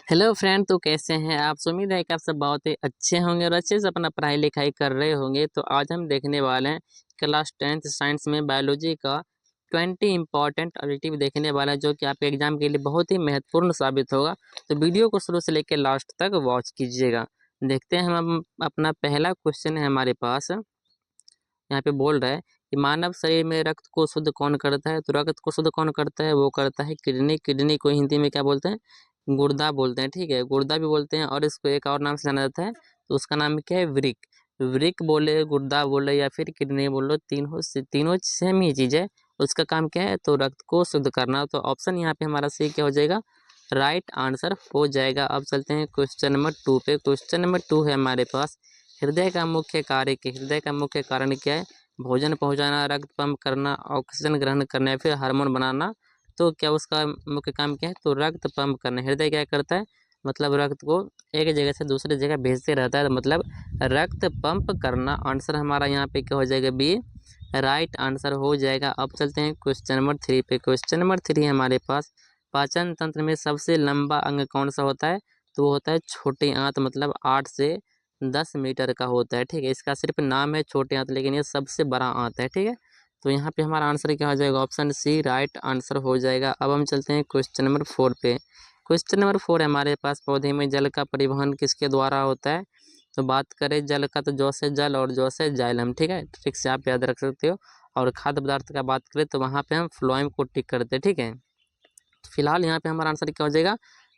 Hello friend, तो कैसे हैं आप। उम्मीद है कि आप सब बहुत ही अच्छे होंगे और अच्छे से अपना पढ़ाई लिखाई कर रहे होंगे। तो आज हम देखने वाले हैं क्लास 10th साइंस में बायोलॉजी का 20 इंपॉर्टेंट ऑब्जेक्टिव देखने वाला है, जो कि आपके एग्जाम के लिए बहुत ही महत्वपूर्ण साबित होगा। तो वीडियो को शुरू से लेकर लास्ट तक वॉच कीजिएगा। देखते हैं हम अपना पहला क्वेश्चन है हमारे पास। यहाँ पे बोल रहा है कि मानव शरीर में रक्त को शुद्ध कौन करता है। तो रक्त को शुद्ध कौन करता है, वो करता है किडनी। किडनी को हिंदी में क्या बोलते हैं, गुर्दा बोलते हैं। ठीक है, गुर्दा भी बोलते हैं और इसको एक और नाम से जाना जाता है, तो उसका नाम क्या है, वृक। वृक बोले, गुर्दा बोले या फिर किडनी बोलो, तीनों सेम ही चीज़ है। उसका काम क्या है, तो रक्त को शुद्ध करना। तो ऑप्शन यहाँ पे हमारा सही क्या हो जाएगा, राइट आंसर हो जाएगा। अब चलते हैं क्वेश्चन नंबर 2 पे। क्वेश्चन नंबर 2 है हमारे पास, हृदय का मुख्य कार्य क्या। हृदय का मुख्य कारण क्या है, भोजन पहुंचाना, रक्त पंप करना, ऑक्सीजन ग्रहण करना या फिर हार्मोन बनाना। तो क्या उसका मुख्य काम क्या है, तो रक्त पंप करना। हृदय क्या करता है, मतलब रक्त को एक जगह से दूसरी जगह भेजते रहता है, तो मतलब रक्त पंप करना। आंसर हमारा यहाँ पे क्या हो जाएगा, बी राइट आंसर हो जाएगा। अब चलते हैं क्वेश्चन नंबर 3 पे। क्वेश्चन नंबर 3 हमारे पास, पाचन तंत्र में सबसे लंबा अंग कौन सा होता है। तो वो होता है छोटी आंत, मतलब 8 से 10 मीटर का होता है। ठीक है, इसका सिर्फ नाम है छोटे आंत, लेकिन ये सबसे बड़ा आंत है। ठीक है, तो यहाँ पे हमारा आंसर क्या हो जाएगा, ऑप्शन सी राइट आंसर हो जाएगा। अब हम चलते हैं क्वेश्चन नंबर 4 पे। क्वेश्चन नंबर 4 है हमारे पास, पौधे में जल का परिवहन किसके द्वारा होता है। तो बात करें जल का, तो जौ से जल और जौ से जाइलम। ठीक है, ट्रिक से आप याद रख सकते हो। और खाद्य पदार्थ का बात करें तो वहाँ पे हम फ्लोएम को टिक करते हैं। ठीक है, तो फिलहाल यहाँ पे हमारा आंसर क्या हो जाएगा,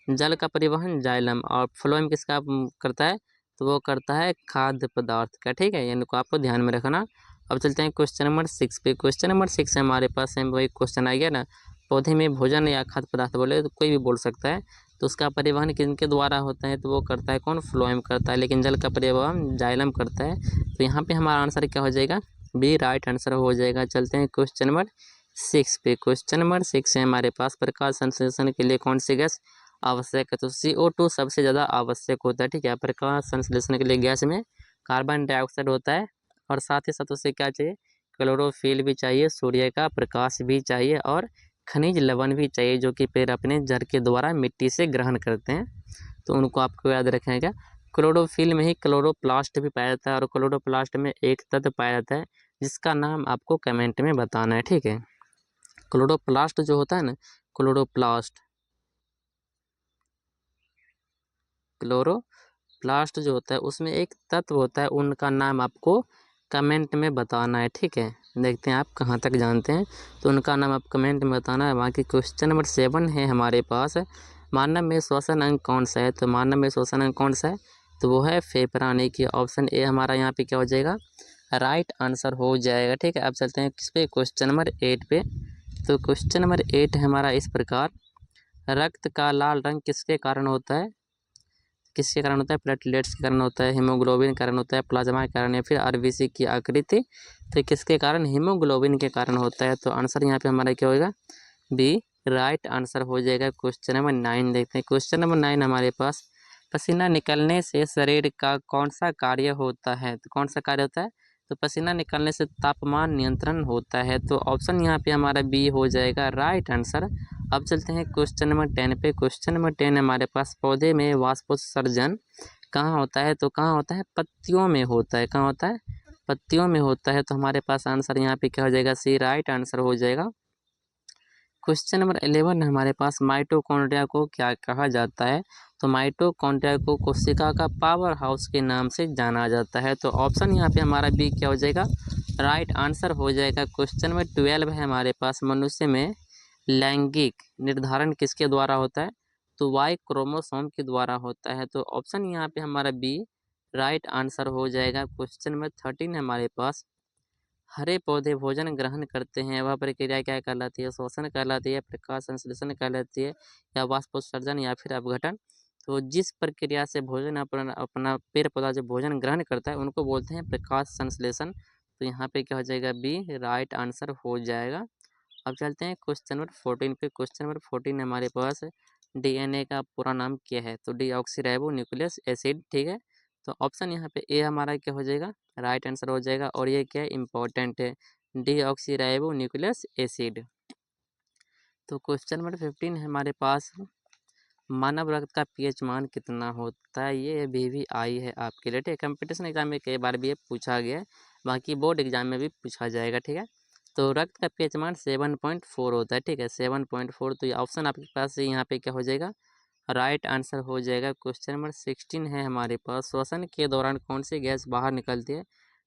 जल का परिवहन जाइलम, और फ्लोएम किसका करता है, तो वो करता है खाद्य पदार्थ का। ठीक है, इनको आपको ध्यान में रखना। अब चलते हैं क्वेश्चन नंबर 6 पे। क्वेश्चन नंबर 6 है हमारे पास, सेम वही क्वेश्चन आ गया ना, पौधे में भोजन या खाद्य पदार्थ बोले तो कोई भी बोल सकता है। तो उसका परिवहन किनके द्वारा होता है, तो वो करता है कौन, फ्लोएम करता है, लेकिन जल का परिवहन जाइलम करता है। तो यहाँ पे हमारा आंसर क्या हो जाएगा, बी राइट आंसर हो जाएगा। चलते हैं क्वेश्चन नंबर 6 पे। क्वेश्चन नंबर 6 है हमारे पास, प्रकाश संश्लेषण के लिए कौन सी गैस आवश्यक है। तो CO2 सबसे ज़्यादा आवश्यक होता है। ठीक है, प्रकाश संश्लेषण के लिए गैस में कार्बन डाइऑक्साइड होता है, और साथ ही साथ उसे क्या चाहिए, क्लोरोफिल भी चाहिए, सूर्य का प्रकाश भी चाहिए, और खनिज लवण भी चाहिए, जो कि पेड़ अपने जड़ के द्वारा मिट्टी से ग्रहण करते हैं। तो उनको आपको याद रखेगा। क्लोरोफिल में ही क्लोरोप्लास्ट भी पाया जाता है, और क्लोरोप्लास्ट में एक तत्व पाया जाता है जिसका नाम आपको कमेंट में बताना है। ठीक है, क्लोरोप्लास्ट जो होता है ना, क्लोरोप्लास्ट क्लोरोप्लास्ट जो होता है उसमें एक तत्व होता है, उनका नाम आपको कमेंट में बताना है। ठीक है, देखते हैं आप कहाँ तक जानते हैं, तो उनका नाम आप कमेंट में बताना है। बाकी क्वेश्चन नंबर 7 है हमारे पास, मानव में श्वसन अंग कौन सा है। तो मानव में श्वसन अंग कौन सा है, तो वो है फेफड़ा, यानी कि ऑप्शन ए हमारा यहाँ पे क्या हो जाएगा, राइट आंसर हो जाएगा। ठीक है, अब चलते हैं किस पे, क्वेश्चन नंबर 8 पे। तो क्वेश्चन नंबर 8 है हमारा इस प्रकार, रक्त का लाल रंग किसके कारण होता है। किसके कारण होता है, प्लेटलेट्स के कारण होता है, हीमोग्लोबिन के कारण होता है, प्लाज्मा के कारण, या फिर आरबीसी की आकृति। तो किसके कारण, हीमोग्लोबिन के कारण होता है। तो आंसर यहाँ पे हमारा क्या होगा, बी राइट आंसर हो जाएगा। क्वेश्चन नंबर 9 देखते हैं। क्वेश्चन नंबर 9 हमारे पास, पसीना निकलने से शरीर का कौन सा कार्य होता है। तो कौन सा कार्य होता है, तो पसीना निकलने से तापमान नियंत्रण होता है। तो ऑप्शन यहाँ पे हमारा बी हो जाएगा राइट आंसर। अब चलते हैं क्वेश्चन नंबर 10 पे। क्वेश्चन नंबर 10 हमारे पास, पौधे में वाष्पोत्सर्जन कहाँ होता है। तो कहाँ होता है, पत्तियों में होता है। कहाँ होता है, पत्तियों में होता है। तो हमारे पास आंसर यहाँ पे क्या हो जाएगा, सी राइट आंसर हो जाएगा। क्वेश्चन नंबर 11 हमारे पास, माइटोकॉन्ड्रिया को क्या कहा जाता है। तो माइटोकॉन्ड्रिया को कोशिका का पावर हाउस के नाम से जाना जाता है। तो ऑप्शन यहाँ पे हमारा बी क्या हो जाएगा, राइट आंसर हो जाएगा। क्वेश्चन नंबर 12 है हमारे पास, मनुष्य में लैंगिक निर्धारण किसके द्वारा होता है। तो वाई क्रोमोसोम के द्वारा होता है। तो ऑप्शन यहाँ पे हमारा बी राइट आंसर हो जाएगा। क्वेश्चन नंबर 13 है हमारे पास, हरे पौधे भोजन ग्रहण करते हैं, वह प्रक्रिया क्या कहलाती है, श्वसन कहलाती है, प्रकाश संश्लेषण कहलाती है, या वाष्पोत्सर्जन, या फिर अपघटन। तो जिस प्रक्रिया से भोजन अपना अपना पेड़ पौधा जो भोजन ग्रहण करता है उनको बोलते हैं प्रकाश संश्लेषण। तो यहाँ पे क्या हो जाएगा, बी राइट आंसर हो जाएगा। अब चलते हैं क्वेश्चन नंबर 14 पे। क्वेश्चन नंबर 14 हमारे पास, डीएनए का पूरा नाम क्या है। तो डीऑक्सीराइबो न्यूक्लियस एसिड। ठीक है, तो ऑप्शन यहाँ पे ए हमारा क्या हो जाएगा, राइट आंसर हो जाएगा। और ये क्या है, इंपॉर्टेंट है, डीऑक्सीराइबो न्यूक्लियस एसिड। तो क्वेश्चन नंबर 15 है हमारे पास, मानव रक्त का पीएच मान कितना होता है, ये अभी भी आई है आपके लिए, ठीक है। कंपटीशन एग्जाम में कई बार भी ये पूछा गया है, बाकी बोर्ड एग्जाम में भी पूछा जाएगा, ठीक है। तो रक्त का पीएच मान 7.4 होता है, ठीक है, 7.4। तो ये ऑप्शन आपके पास यहाँ पे क्या हो जाएगा, राइट आंसर हो जाएगा। क्वेश्चन नंबर 16 है हमारे पास, श्वसन के दौरान कौन सी गैस बाहर निकलती है।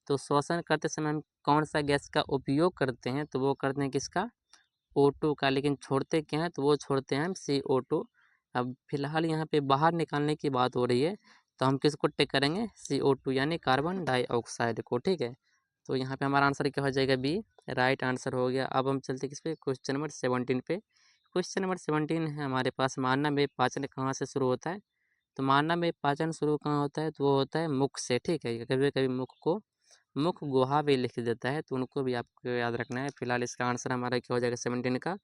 तो श्वसन करते समय हम कौन सा गैस का उपयोग करते हैं, तो वो करते हैं किसका, O2 का, लेकिन छोड़ते क्या हैं, तो वो छोड़ते हैं हम CO2। अब फिलहाल यहाँ पे बाहर निकालने की बात हो रही है, तो हम किसको टिक करेंगे, CO2 यानी कार्बन डाइऑक्साइड को, ठीक है। तो यहाँ पे हमारा आंसर क्या हो जाएगा, बी राइट आंसर हो गया। अब हम चलते किस पे, क्वेश्चन नंबर 17 पे। क्वेश्चन नंबर 17 है हमारे पास, मानव में पाचन कहाँ से शुरू होता है। तो मानव में पाचन शुरू कहाँ होता है, तो वो होता है मुख से, ठीक है। कभी कभी मुख को मुख गुहा भी लिख देता है, तो उनको भी आपको याद रखना है। फिलहाल इसका आंसर हमारा क्या हो जाएगा, 17 का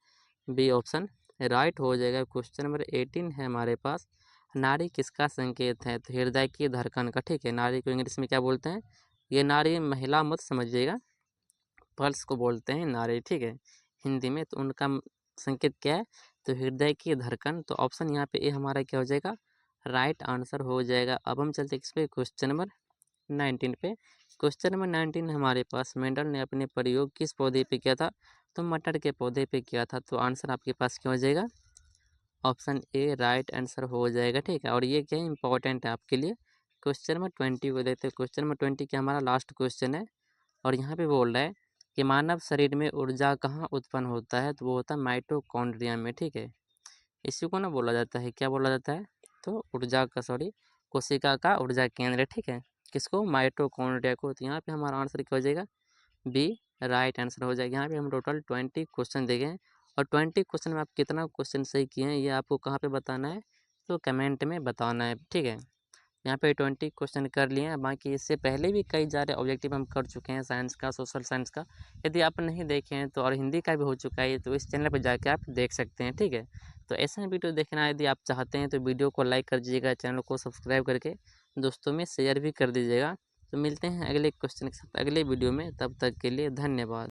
बी ऑप्शन राइट हो जाएगा। क्वेश्चन नंबर 18 है हमारे पास, नाड़ी किसका संकेत है। तो हृदय की धड़कन का, ठीक है। नाड़ी को इंग्लिश में क्या बोलते हैं, ये नाड़ी महिला मत समझिएगा, पल्स को बोलते हैं नाड़ी, ठीक है, हिंदी में। तो उनका संकेत क्या है, तो हृदय की धड़कन। तो ऑप्शन यहाँ पे ए हमारा क्या हो जाएगा, राइट आंसर हो जाएगा। अब हम चलते किस पे, क्वेश्चन नंबर 19 पे। क्वेश्चन नंबर 19 हमारे पास, मेंडल ने अपने प्रयोग किस पौधे पे किया था। तो मटर के पौधे पे किया था। तो आंसर आपके पास क्या हो जाएगा, ऑप्शन ए राइट आंसर हो जाएगा, ठीक है। और ये क्या इंपॉर्टेंट है आपके लिए। क्वेश्चन नंबर 20 को देखते हैं। क्वेश्चन नंबर 20 क्या हमारा लास्ट क्वेश्चन है, और यहाँ पे बोल रहा है कि मानव शरीर में ऊर्जा कहाँ उत्पन्न होता है। तो वो होता है माइटोकॉन्ड्रिया में, ठीक है। इसी को ना बोला जाता है, क्या बोला जाता है, तो ऊर्जा का, सॉरी, कोशिका का ऊर्जा केंद्र, ठीक है, किसको, माइटोकॉन्ड्रिया को। तो यहाँ पे हमारा आंसर क्या हो जाएगा, बी राइट आंसर हो जाएगा। यहाँ पे हम टोटल 20 क्वेश्चन देखे हैं, और 20 क्वेश्चन में आप कितना क्वेश्चन सही किए हैं, ये आपको कहाँ पे बताना है, तो कमेंट में बताना है, ठीक है। यहाँ पे 20 क्वेश्चन कर लिए हैं, बाकी इससे पहले भी कई सारे ऑब्जेक्टिव हम कर चुके हैं, साइंस का, सोशल साइंस का। यदि आप नहीं देखे हैं तो, और हिंदी का भी हो चुका है, तो इस चैनल पर जाके आप देख सकते हैं, ठीक है। तो ऐसे वीडियो देखना यदि आप चाहते हैं तो वीडियो को लाइक कर दीजिएगा, चैनल को सब्सक्राइब करके दोस्तों में शेयर भी कर दीजिएगा। तो मिलते हैं अगले क्वेश्चन के साथ अगले वीडियो में, तब तक के लिए धन्यवाद।